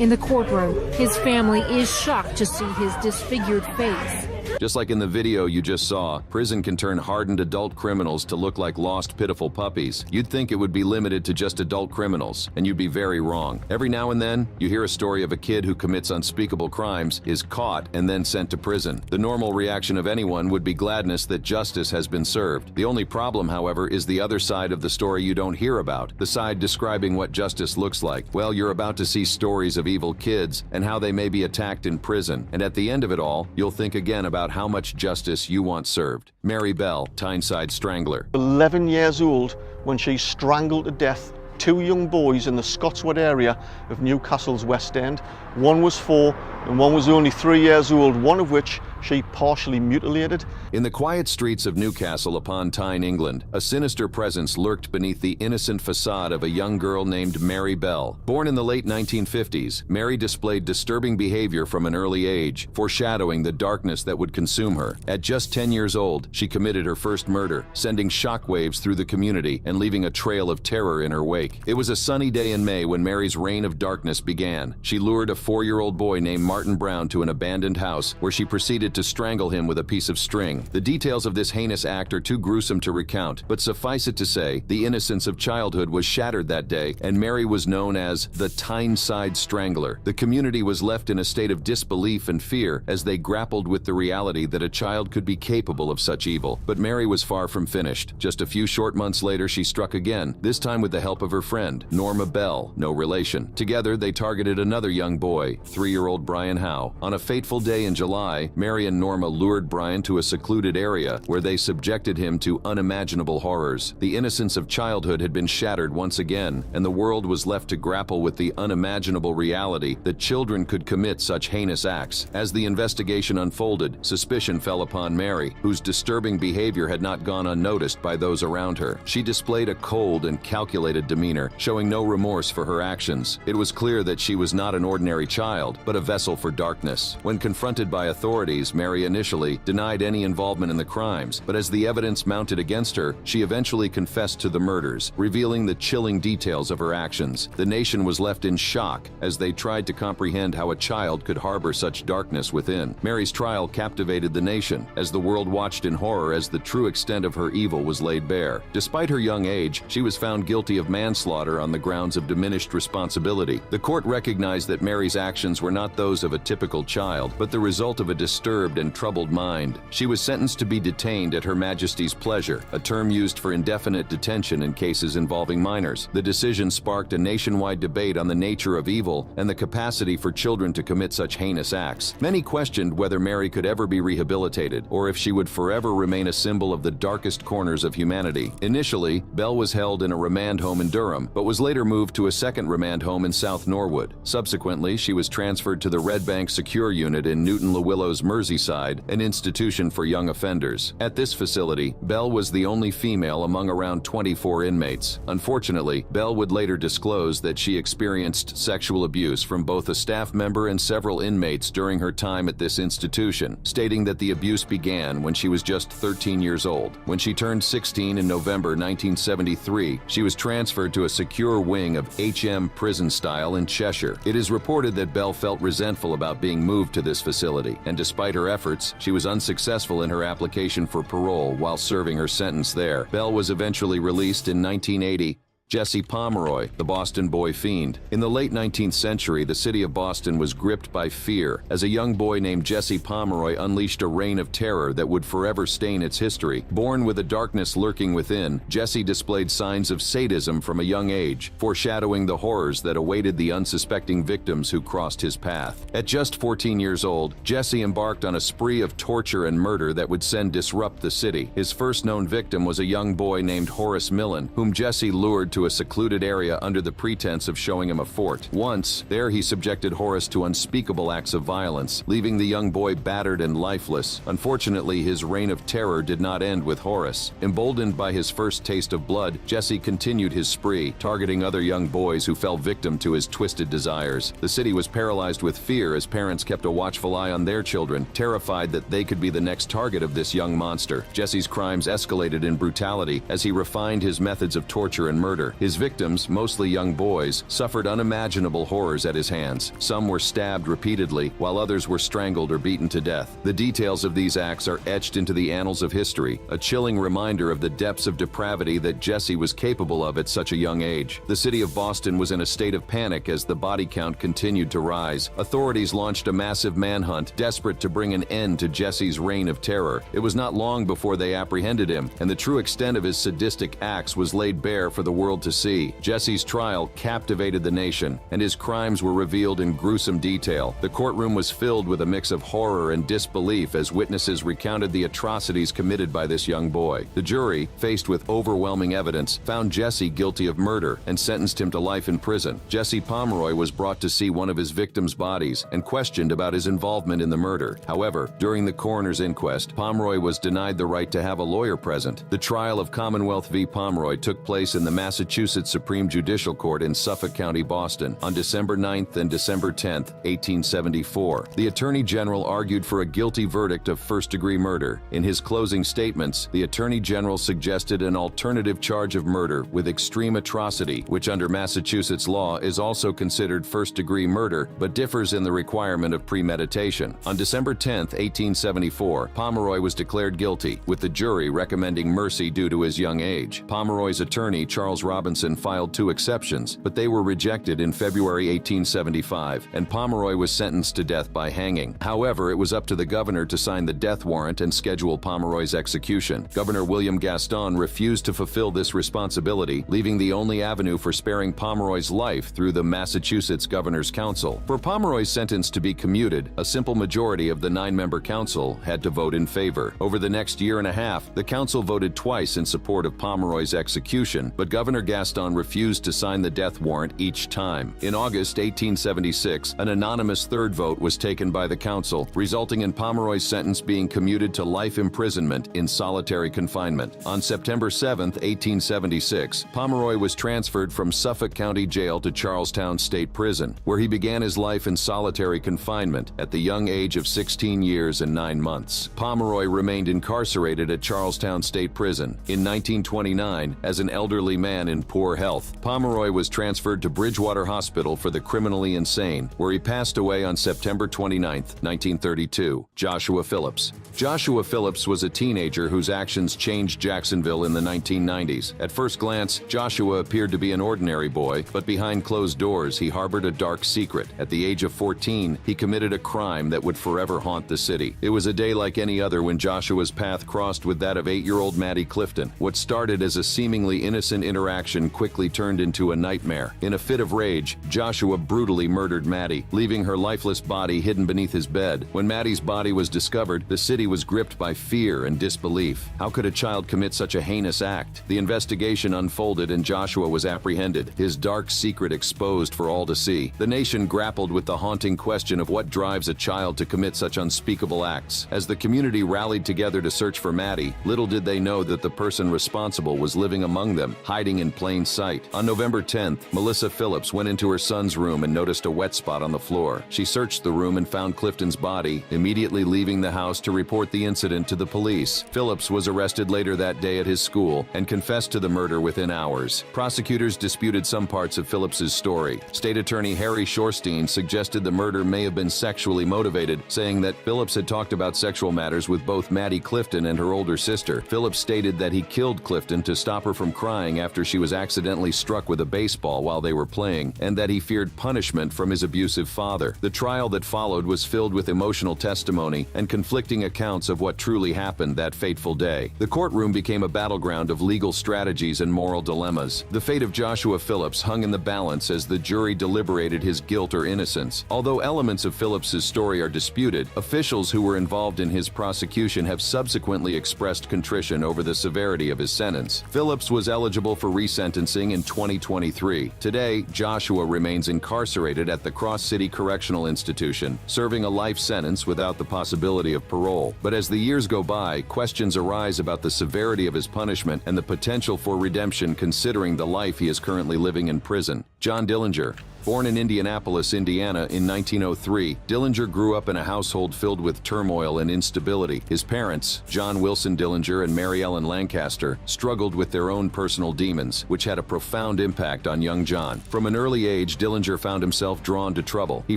In the courtroom, his family is shocked to see his disfigured face. Just like in the video you just saw, prison can turn hardened adult criminals to look like lost, pitiful puppies. You'd think it would be limited to just adult criminals, and you'd be very wrong. Every now and then, you hear a story of a kid who commits unspeakable crimes, is caught, and then sent to prison. The normal reaction of anyone would be gladness that justice has been served. The only problem, however, is the other side of the story you don't hear about, the side describing what justice looks like. Well, you're about to see stories of evil kids and how they may be attacked in prison, and at the end of it all, you'll think again about how much justice you want served. Mary Bell, Tyneside Strangler. 11 years old when she strangled to death 2 young boys in the Scotswood area of Newcastle's West End. One was 4 and one was only 3 years old, one of which she partially mutilated. In the quiet streets of Newcastle upon Tyne, England, a sinister presence lurked beneath the innocent facade of a young girl named Mary Bell. Born in the late 1950s, Mary displayed disturbing behavior from an early age, foreshadowing the darkness that would consume her. At just 10 years old, she committed her first murder, sending shockwaves through the community and leaving a trail of terror in her wake. It was a sunny day in May when Mary's reign of darkness began. She lured a 4-year-old boy named Martin Brown to an abandoned house where she proceeded to strangle him with a piece of string. The details of this heinous act are too gruesome to recount, but suffice it to say, the innocence of childhood was shattered that day, and Mary was known as the Tyneside Strangler. The community was left in a state of disbelief and fear as they grappled with the reality that a child could be capable of such evil. But Mary was far from finished. Just a few short months later, she struck again, this time with the help of her friend, Norma Bell, no relation. Together, they targeted another young boy, 3-year-old Brian Howe. On a fateful day in July, Mary and Norma lured Brian to a secluded area where they subjected him to unimaginable horrors. The innocence of childhood had been shattered once again, and the world was left to grapple with the unimaginable reality that children could commit such heinous acts. As the investigation unfolded, suspicion fell upon Mary, whose disturbing behavior had not gone unnoticed by those around her. She displayed a cold and calculated demeanor, showing no remorse for her actions. It was clear that she was not an ordinary child, but a vessel for darkness. When confronted by authorities, Mary initially denied any involvement in the crimes, but as the evidence mounted against her, she eventually confessed to the murders, revealing the chilling details of her actions. The nation was left in shock as they tried to comprehend how a child could harbor such darkness within. Mary's trial captivated the nation as the world watched in horror as the true extent of her evil was laid bare. Despite her young age, she was found guilty of manslaughter on the grounds of diminished responsibility. The court recognized that Mary's actions were not those of a typical child, but the result of a disturbed and troubled mind. She was sentenced to be detained at Her Majesty's pleasure, a term used for indefinite detention in cases involving minors. The decision sparked a nationwide debate on the nature of evil and the capacity for children to commit such heinous acts. Many questioned whether Mary could ever be rehabilitated, or if she would forever remain a symbol of the darkest corners of humanity. Initially, Bell was held in a remand home in Durham, but was later moved to a second remand home in South Norwood. Subsequently, she was transferred to the Red Bank Secure Unit in Newton-le-Willows, Merseyside, an institution for young offenders. At this facility, Bell was the only female among around 24 inmates. Unfortunately, Bell would later disclose that she experienced sexual abuse from both a staff member and several inmates during her time at this institution, stating that the abuse began when she was just 13 years old. When she turned 16 in November 1973, she was transferred to a secure wing of HM Prison Style in Cheshire. It is reported that Bell felt resentful about being moved to this facility, and despite her efforts, she was unsuccessful in her application for parole while serving her sentence there. Bell was eventually released in 1980. Jesse Pomeroy, the Boston boy fiend. In the late 19th century, the city of Boston was gripped by fear as a young boy named Jesse Pomeroy unleashed a reign of terror that would forever stain its history. Born with a darkness lurking within, Jesse displayed signs of sadism from a young age, foreshadowing the horrors that awaited the unsuspecting victims who crossed his path. At just 14 years old, Jesse embarked on a spree of torture and murder that would disrupt the city. His first known victim was a young boy named Horace Millen, whom Jesse lured to a secluded area under the pretense of showing him a fort. Once, there he subjected Horace to unspeakable acts of violence, leaving the young boy battered and lifeless. Unfortunately, his reign of terror did not end with Horace. Emboldened by his first taste of blood, Jesse continued his spree, targeting other young boys who fell victim to his twisted desires. The city was paralyzed with fear as parents kept a watchful eye on their children, terrified that they could be the next target of this young monster. Jesse's crimes escalated in brutality as he refined his methods of torture and murder. murder. His victims, mostly young boys, suffered unimaginable horrors at his hands. Some were stabbed repeatedly, while others were strangled or beaten to death. The details of these acts are etched into the annals of history, a chilling reminder of the depths of depravity that Jesse was capable of at such a young age. The city of Boston was in a state of panic as the body count continued to rise. Authorities launched a massive manhunt, desperate to bring an end to Jesse's reign of terror. It was not long before they apprehended him, and the true extent of his sadistic acts was laid bare for the world to see. Jesse's trial captivated the nation, and his crimes were revealed in gruesome detail. The courtroom was filled with a mix of horror and disbelief as witnesses recounted the atrocities committed by this young boy. The jury, faced with overwhelming evidence, found Jesse guilty of murder and sentenced him to life in prison. Jesse Pomeroy was brought to see one of his victims' bodies and questioned about his involvement in the murder. However, during the coroner's inquest, Pomeroy was denied the right to have a lawyer present. The trial of Commonwealth v. Pomeroy took place in the Massachusetts Supreme Judicial Court in Suffolk County, Boston, on December 9th and December 10th, 1874. The Attorney General argued for a guilty verdict of first-degree murder. In his closing statements, the Attorney General suggested an alternative charge of murder with extreme atrocity, which under Massachusetts law is also considered first-degree murder, but differs in the requirement of premeditation. On December 10th, 1874, Pomeroy was declared guilty, with the jury recommending mercy due to his young age. Pomeroy's attorney, Charles Robinson, filed 2 exceptions, but they were rejected in February 1875, and Pomeroy was sentenced to death by hanging. However, it was up to the governor to sign the death warrant and schedule Pomeroy's execution. Governor William Gaston refused to fulfill this responsibility, leaving the only avenue for sparing Pomeroy's life through the Massachusetts Governor's Council. For Pomeroy's sentence to be commuted, a simple majority of the 9-member council had to vote in favor. Over the next year and a half, the council voted twice in support of Pomeroy's execution, but Governor Gaston refused to sign the death warrant each time. In August 1876, an anonymous third vote was taken by the council, resulting in Pomeroy's sentence being commuted to life imprisonment in solitary confinement. On September 7, 1876, Pomeroy was transferred from Suffolk County Jail to Charlestown State Prison, where he began his life in solitary confinement at the young age of 16 years and 9 months. Pomeroy remained incarcerated at Charlestown State Prison. In 1929, as an elderly man in poor health, Pomeroy was transferred to Bridgewater Hospital for the criminally insane, where he passed away on September 29, 1932. Joshua Phillips. Joshua Phillips was a teenager whose actions changed Jacksonville in the 1990s. At first glance, Joshua appeared to be an ordinary boy, but behind closed doors, he harbored a dark secret. At the age of 14, he committed a crime that would forever haunt the city. It was a day like any other when Joshua's path crossed with that of 8-year-old Maddie Clifton. What started as a seemingly innocent interaction quickly turned into a nightmare. In a fit of rage, Joshua brutally murdered Maddie, leaving her lifeless body hidden beneath his bed. When Maddie's body was discovered, the city was gripped by fear and disbelief. How could a child commit such a heinous act? The investigation unfolded and Joshua was apprehended, his dark secret exposed for all to see. The nation grappled with the haunting question of what drives a child to commit such unspeakable acts. As the community rallied together to search for Maddie, little did they know that the person responsible was living among them, hiding in plain sight. On November 10th, Melissa Phillips went into her son's room and noticed a wet spot on the floor. She searched the room and found Clifton's body, immediately leaving the house to report the incident to the police. Phillips was arrested later that day at his school and confessed to the murder within hours. Prosecutors disputed some parts of Phillips's story. State Attorney Harry Shorstein suggested the murder may have been sexually motivated, saying that Phillips had talked about sexual matters with both Maddie Clifton and her older sister. Phillips stated that he killed Clifton to stop her from crying after she was accidentally struck with a baseball while they were playing, and that he feared punishment from his abusive father. The trial that followed was filled with emotional testimony and conflicting accounts of what truly happened that fateful day. The courtroom became a battleground of legal strategies and moral dilemmas. The fate of Joshua Phillips hung in the balance as the jury deliberated his guilt or innocence. Although elements of Phillips's story are disputed, officials who were involved in his prosecution have subsequently expressed contrition over the severity of his sentence. Phillips was eligible for resentencing in 2023. Today, Joshua remains incarcerated at the Cross City Correctional Institution, serving a life sentence without the possibility of parole. But as the years go by, questions arise about the severity of his punishment and the potential for redemption considering the life he is currently living in prison. John Dillinger. Born in Indianapolis, Indiana in 1903, Dillinger grew up in a household filled with turmoil and instability. His parents, John Wilson Dillinger and Mary Ellen Lancaster, struggled with their own personal demons, which had a profound impact on young John. From an early age, Dillinger found himself drawn to trouble. He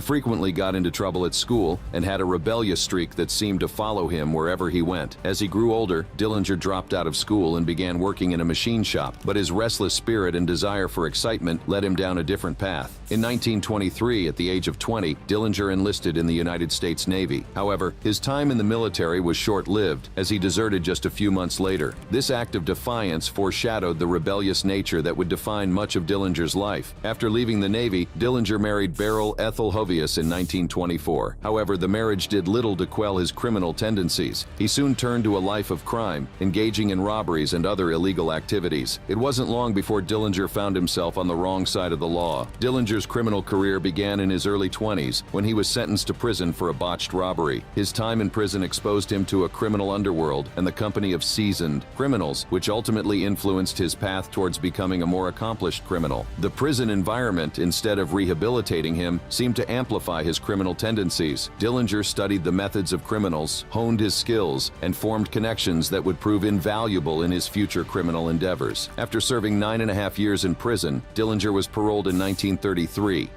frequently got into trouble at school and had a rebellious streak that seemed to follow him wherever he went. As he grew older, Dillinger dropped out of school and began working in a machine shop, but his restless spirit and desire for excitement led him down a different path. In 1923, at the age of 20, Dillinger enlisted in the United States Navy. However, his time in the military was short-lived, as he deserted just a few months later. This act of defiance foreshadowed the rebellious nature that would define much of Dillinger's life. After leaving the Navy, Dillinger married Beryl Ethel Hovius in 1924. However, the marriage did little to quell his criminal tendencies. He soon turned to a life of crime, engaging in robberies and other illegal activities. It wasn't long before Dillinger found himself on the wrong side of the law. Dillinger's criminal career began in his early 20s when he was sentenced to prison for a botched robbery. His time in prison exposed him to a criminal underworld and the company of seasoned criminals, which ultimately influenced his path towards becoming a more accomplished criminal. The prison environment, instead of rehabilitating him, seemed to amplify his criminal tendencies. Dillinger studied the methods of criminals, honed his skills, and formed connections that would prove invaluable in his future criminal endeavors. After serving 9.5 years in prison, Dillinger was paroled in 1933.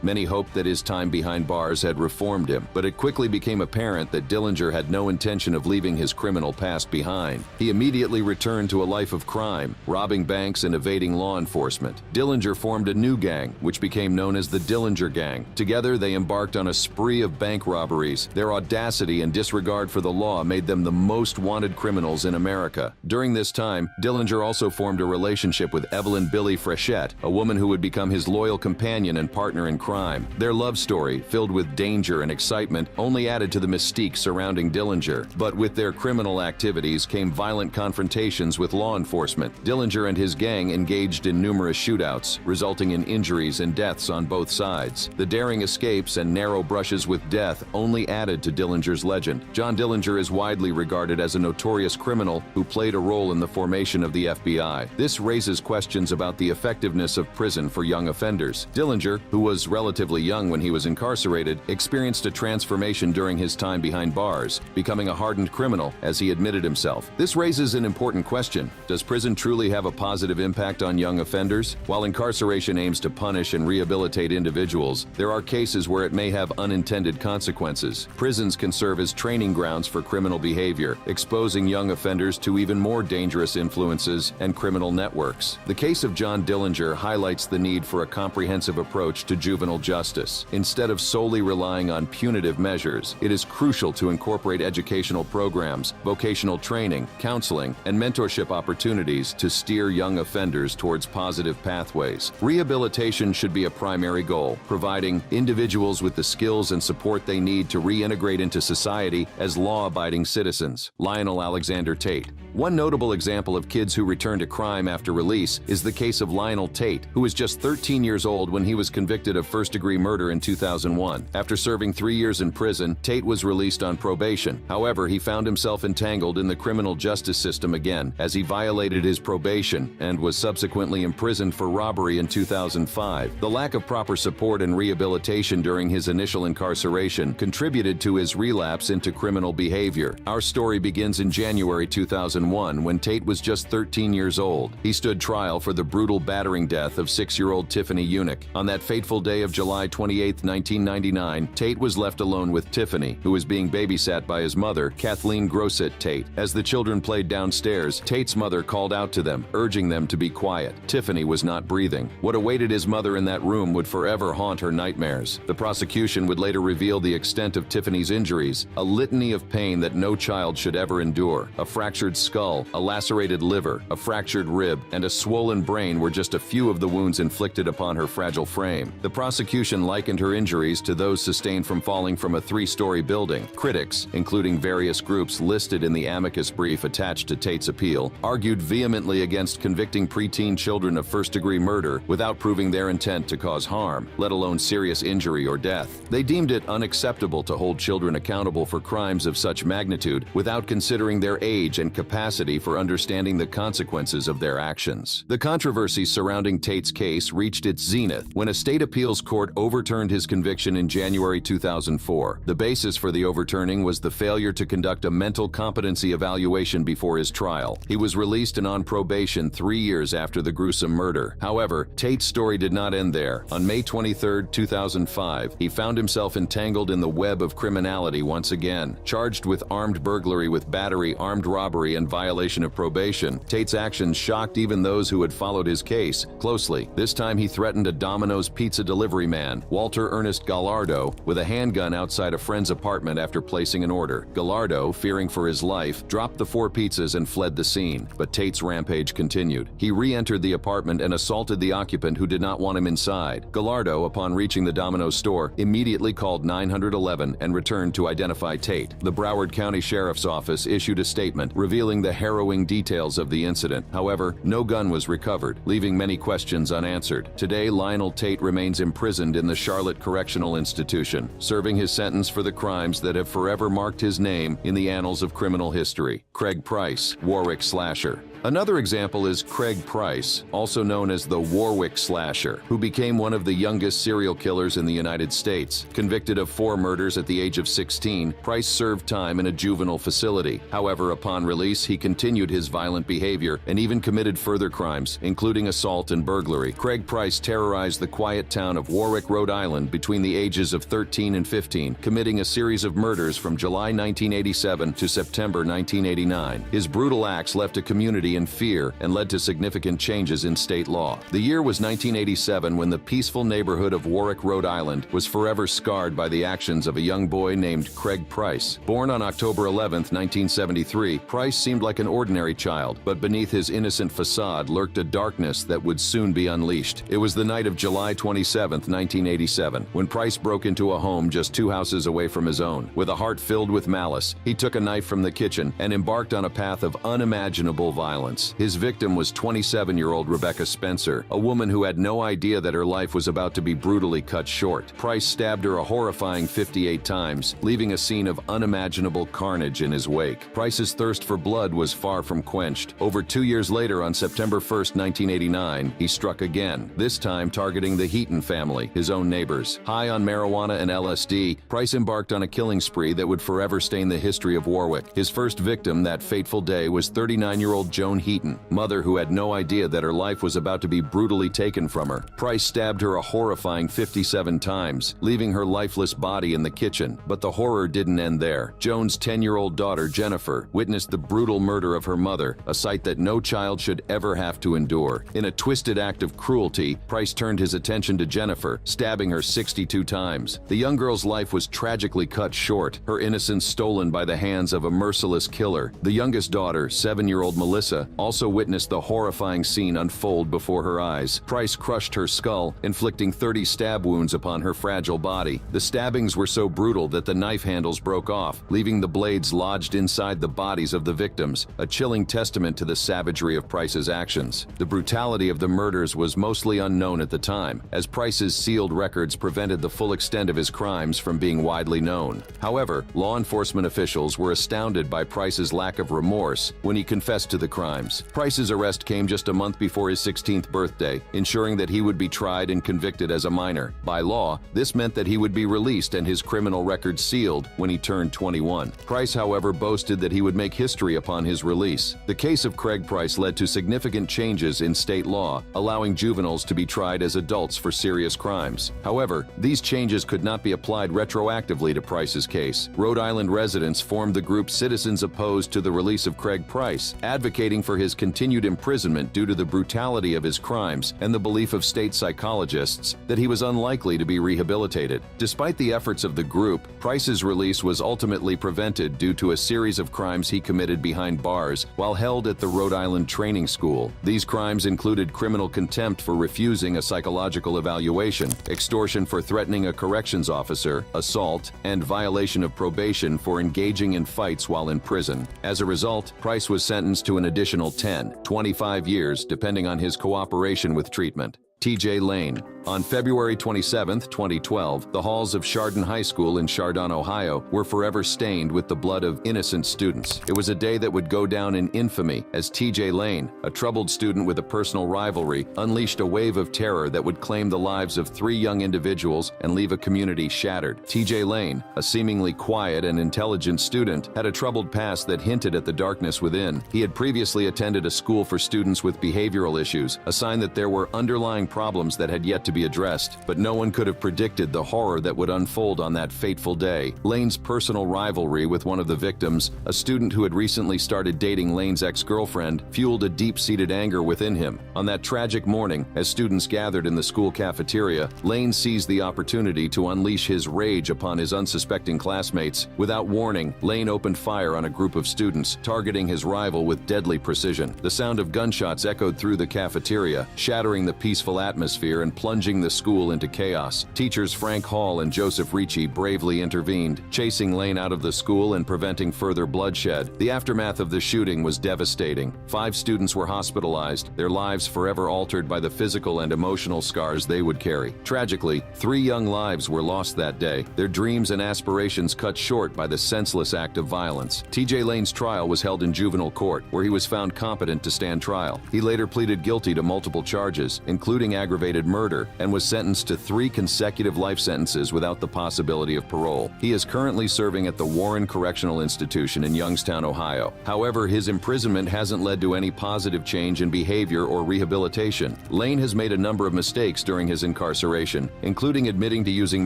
Many hoped that his time behind bars had reformed him, but it quickly became apparent that Dillinger had no intention of leaving his criminal past behind. He immediately returned to a life of crime, robbing banks and evading law enforcement. Dillinger formed a new gang, which became known as the Dillinger Gang. Together, they embarked on a spree of bank robberies. Their audacity and disregard for the law made them the most wanted criminals in America. During this time, Dillinger also formed a relationship with Evelyn Billy Frechette, a woman who would become his loyal companion and partner in crime. Their love story, filled with danger and excitement, only added to the mystique surrounding Dillinger. But with their criminal activities came violent confrontations with law enforcement. Dillinger and his gang engaged in numerous shootouts, resulting in injuries and deaths on both sides. The daring escapes and narrow brushes with death only added to Dillinger's legend. John Dillinger is widely regarded as a notorious criminal who played a role in the formation of the FBI. This raises questions about the effectiveness of prison for young offenders. Dillinger, who was relatively young when he was incarcerated, experienced a transformation during his time behind bars, becoming a hardened criminal, as he admitted himself. This raises an important question. Does prison truly have a positive impact on young offenders? While incarceration aims to punish and rehabilitate individuals, there are cases where it may have unintended consequences. Prisons can serve as training grounds for criminal behavior, exposing young offenders to even more dangerous influences and criminal networks. The case of John Dillinger highlights the need for a comprehensive approach to juvenile justice. Instead of solely relying on punitive measures, it is crucial to incorporate educational programs, vocational training, counseling, and mentorship opportunities to steer young offenders towards positive pathways. Rehabilitation should be a primary goal, providing individuals with the skills and support they need to reintegrate into society as law-abiding citizens. Lionel Alexander Tate. One notable example of kids who return to crime after release is the case of Lionel Tate, who was just 13 years old when he was convicted of first-degree murder in 2001. After serving 3 years in prison, Tate was released on probation. However, he found himself entangled in the criminal justice system again, as he violated his probation and was subsequently imprisoned for robbery in 2005. The lack of proper support and rehabilitation during his initial incarceration contributed to his relapse into criminal behavior. Our story begins in January 2001, when Tate was just 13 years old. He stood trial for the brutal battering death of 6-year-old Tiffany Unick. On that fateful day of July 28, 1999, Tate was left alone with Tiffany, who was being babysat by his mother, Kathleen Grosset Tate. As the children played downstairs, Tate's mother called out to them, urging them to be quiet. Tiffany was not breathing. What awaited his mother in that room would forever haunt her nightmares. The prosecution would later reveal the extent of Tiffany's injuries, a litany of pain that no child should ever endure. A fractured skull, a lacerated liver, a fractured rib, and a swollen brain were just a few of the wounds inflicted upon her fragile frame. The prosecution likened her injuries to those sustained from falling from a 3-story building. Critics, including various groups listed in the amicus brief attached to Tate's appeal, argued vehemently against convicting preteen children of first-degree murder without proving their intent to cause harm, let alone serious injury or death. They deemed it unacceptable to hold children accountable for crimes of such magnitude without considering their age and capacity capacity for understanding the consequences of their actions. The controversy surrounding Tate's case reached its zenith when a state appeals court overturned his conviction in January 2004. The basis for the overturning was the failure to conduct a mental competency evaluation before his trial. He was released and on probation 3 years after the gruesome murder. However, Tate's story did not end there. On May 23, 2005, he found himself entangled in the web of criminality once again. Charged with armed burglary with battery, armed robbery, and violation of probation, Tate's actions shocked even those who had followed his case closely. This time he threatened a Domino's pizza delivery man, Walter Ernest Gallardo, with a handgun outside a friend's apartment after placing an order. Gallardo, fearing for his life, dropped the 4 pizzas and fled the scene, but Tate's rampage continued. He re-entered the apartment and assaulted the occupant who did not want him inside. Gallardo, upon reaching the Domino's store, immediately called 911 and returned to identify Tate. The Broward County Sheriff's Office issued a statement revealing the harrowing details of the incident. However, no gun was recovered, leaving many questions unanswered. Today, Lionel Tate remains imprisoned in the Charlotte Correctional Institution, serving his sentence for the crimes that have forever marked his name in the annals of criminal history. Craig Price, Warwick Slasher. Another example is Craig Price, also known as the Warwick Slasher, who became one of the youngest serial killers in the United States. Convicted of 4 murders at the age of 16, Price served time in a juvenile facility. However, upon release, he continued his violent behavior and even committed further crimes, including assault and burglary. Craig Price terrorized the quiet town of Warwick, Rhode Island between the ages of 13 and 15, committing a series of murders from July 1987 to September 1989. His brutal acts left a community in fear and led to significant changes in state law. The year was 1987 when the peaceful neighborhood of Warwick, Rhode Island was forever scarred by the actions of a young boy named Craig Price. Born on October 11, 1973, Price seemed like an ordinary child, but beneath his innocent facade lurked a darkness that would soon be unleashed. It was the night of July 27, 1987, when Price broke into a home just 2 houses away from his own. With a heart filled with malice, he took a knife from the kitchen and embarked on a path of unimaginable violence. His victim was 27-year-old Rebecca Spencer, a woman who had no idea that her life was about to be brutally cut short. Price stabbed her a horrifying 58 times, leaving a scene of unimaginable carnage in his wake. Price's thirst for blood was far from quenched. Over 2 years later, on September 1, 1989, he struck again, this time targeting the Heaton family, his own neighbors. High on marijuana and LSD, Price embarked on a killing spree that would forever stain the history of Warwick. His first victim that fateful day was 39-year-old Joan Heaton, mother who had no idea that her life was about to be brutally taken from her. Price stabbed her a horrifying 57 times, leaving her lifeless body in the kitchen. But the horror didn't end there. Joan's 10-year-old daughter, Jennifer, witnessed the brutal murder of her mother, a sight that no child should ever have to endure. In a twisted act of cruelty, Price turned his attention to Jennifer, stabbing her 62 times. The young girl's life was tragically cut short, her innocence stolen by the hands of a merciless killer. The youngest daughter, 7-year-old Melissa, also witnessed the horrifying scene unfold before her eyes. Price crushed her skull, inflicting 30 stab wounds upon her fragile body. The stabbings were so brutal that the knife handles broke off, leaving the blades lodged inside the bodies of the victims, a chilling testament to the savagery of Price's actions. The brutality of the murders was mostly unknown at the time, as Price's sealed records prevented the full extent of his crimes from being widely known. However, law enforcement officials were astounded by Price's lack of remorse when he confessed to the crimes. Price's arrest came just a month before his 16th birthday, ensuring that he would be tried and convicted as a minor. By law, this meant that he would be released and his criminal record sealed when he turned 21. Price, however, boasted that he would make history upon his release. The case of Craig Price led to significant changes in state law, allowing juveniles to be tried as adults for serious crimes. However, these changes could not be applied retroactively to Price's case. Rhode Island residents formed the group Citizens Opposed to the Release of Craig Price, advocating for his continued imprisonment due to the brutality of his crimes and the belief of state psychologists that he was unlikely to be rehabilitated. Despite the efforts of the group, Price's release was ultimately prevented due to a series of crimes he committed behind bars while held at the Rhode Island Training School. These crimes included criminal contempt for refusing a psychological evaluation, extortion for threatening a corrections officer, assault, and violation of probation for engaging in fights while in prison. As a result, Price was sentenced to an additional 10, 25 years depending on his cooperation with treatment. T.J. Lane. On February 27, 2012, the halls of Chardon High School in Chardon, Ohio, were forever stained with the blood of innocent students. It was a day that would go down in infamy as TJ Lane, a troubled student with a personal rivalry, unleashed a wave of terror that would claim the lives of 3 young individuals and leave a community shattered. TJ Lane, a seemingly quiet and intelligent student, had a troubled past that hinted at the darkness within. He had previously attended a school for students with behavioral issues, a sign that there were underlying problems that had yet to be addressed, but no one could have predicted the horror that would unfold on that fateful day. Lane's personal rivalry with one of the victims, a student who had recently started dating Lane's ex-girlfriend, fueled a deep-seated anger within him. On that tragic morning, as students gathered in the school cafeteria, Lane seized the opportunity to unleash his rage upon his unsuspecting classmates. Without warning, Lane opened fire on a group of students, targeting his rival with deadly precision. The sound of gunshots echoed through the cafeteria, shattering the peaceful atmosphere and plunging the school into chaos. Teachers Frank Hall and Joseph Ricci bravely intervened, chasing Lane out of the school and preventing further bloodshed. The aftermath of the shooting was devastating. 5 students were hospitalized, their lives forever altered by the physical and emotional scars they would carry. Tragically, 3 young lives were lost that day, their dreams and aspirations cut short by the senseless act of violence. TJ Lane's trial was held in juvenile court, where he was found competent to stand trial. He later pleaded guilty to multiple charges, including aggravated murder, and was sentenced to 3 consecutive life sentences without the possibility of parole. He is currently serving at the Warren Correctional Institution in Youngstown, Ohio. However, his imprisonment hasn't led to any positive change in behavior or rehabilitation. Lane has made a number of mistakes during his incarceration, including admitting to using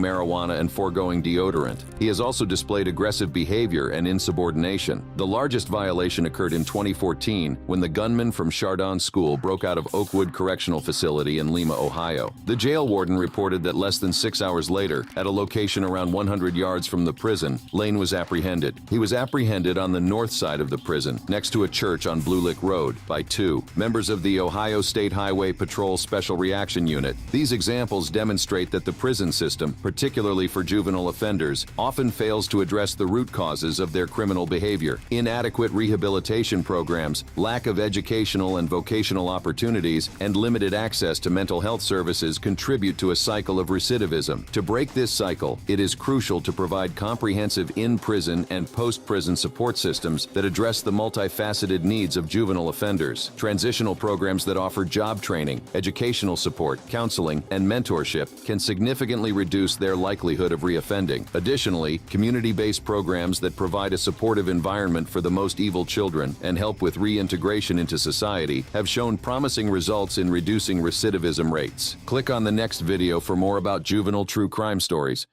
marijuana and foregoing deodorant. He has also displayed aggressive behavior and insubordination. The largest violation occurred in 2014 when the gunman from Chardon School broke out of Oakwood Correctional Facility in Lima, Ohio. The jail warden reported that less than 6 hours later, at a location around 100 yards from the prison, Lane was apprehended. He was apprehended on the north side of the prison, next to a church on Blue Lick Road, by 2 members of the Ohio State Highway Patrol Special Reaction Unit. These examples demonstrate that the prison system, particularly for juvenile offenders, often fails to address the root causes of their criminal behavior. Inadequate rehabilitation programs, lack of educational and vocational opportunities, and limited access to mental health services contribute to a cycle of recidivism. To break this cycle, it is crucial to provide comprehensive in-prison and post-prison support systems that address the multifaceted needs of juvenile offenders. Transitional programs that offer job training, educational support, counseling, and mentorship can significantly reduce their likelihood of reoffending. Additionally, community-based programs that provide a supportive environment for the most evil children and help with reintegration into society have shown promising results in reducing recidivism rates. Click on the next video for more about juvenile true crime stories.